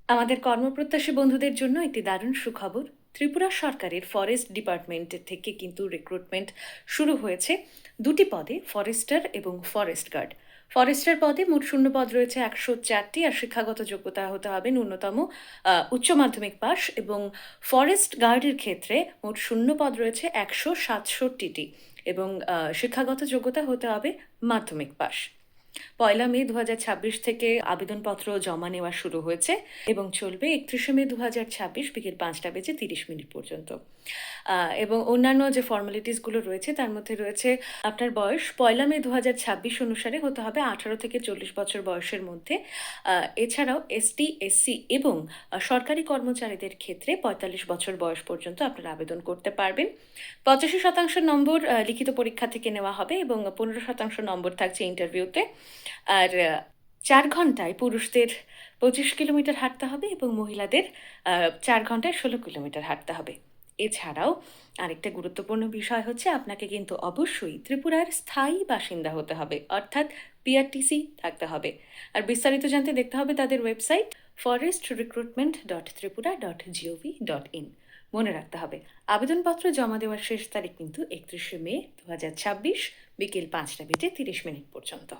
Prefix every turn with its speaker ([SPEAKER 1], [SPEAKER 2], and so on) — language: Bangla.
[SPEAKER 1] আমাদের কর্মপ্রত্যাশী বন্ধুদের জন্য একটি দারুণ সুখবর। ত্রিপুরা সরকারের ফরেস্ট ডিপার্টমেন্টের থেকে কিন্তু রিক্রুটমেন্ট শুরু হয়েছে ২টি পদে, ফরেস্টার এবং ফরেস্ট গার্ড। ফরেস্টার পদে মোট শূন্য পদ রয়েছে ১০৪টি, আর শিক্ষাগত যোগ্যতা হতে হবে ন্যূনতম উচ্চ মাধ্যমিক পাস, এবং ফরেস্ট গার্ডের ক্ষেত্রে মোট শূন্য পদ রয়েছে ১৬৭টি, এবং শিক্ষাগত যোগ্যতা হতে হবে মাধ্যমিক পাস। ১লা মে ২০২৬ থেকে আবেদনপত্র জমা নেওয়া শুরু হয়েছে এবং চলবে ৩১শে মে ২০২৬ বিকেল ৫টা বেজে ৩০ মিনিট পর্যন্ত। এবং অন্যান্য যে ফর্মালিটিসগুলো রয়েছে তার মধ্যে রয়েছে আপনার বয়স ১লা মে ২০২৬ অনুসারে হতে হবে ১৮ থেকে ৪০ বছর বয়সের মধ্যে। এছাড়াও এসটি, এসসি এবং সরকারি কর্মচারীদের ক্ষেত্রে ৪৫ বছর বয়স পর্যন্ত আপনারা আবেদন করতে পারবেন। ৮৫% নম্বর লিখিত পরীক্ষা থেকে নেওয়া হবে এবং ১৫% নম্বর থাকছে ইন্টারভিউতে। আর ৪ ঘন্টায় পুরুষদের ২৫ কিলোমিটার হাঁটতে হবে এবং মহিলাদের ৪ ঘন্টায় ১৬ কিলোমিটার হাঁটতে হবে। এছাড়াও আরেকটা গুরুত্বপূর্ণ বিষয় হচ্ছে আপনাকে কিন্তু অবশ্যই ত্রিপুরার স্থায়ী বাসিন্দা হতে হবে, অর্থাৎ পিআরটিসি থাকতে হবে। আর বিস্তারিত জানতে দেখতে হবে তাদের ওয়েবসাইট forestrecruitment.tripura.gov.in। মনে রাখতে হবে, আবেদনপত্র জমা দেওয়ার শেষ তারিখ কিন্তু ৩১শে মে ২০২৬ বিকেল ৫টা বেজে ৩০ মিনিট পর্যন্ত।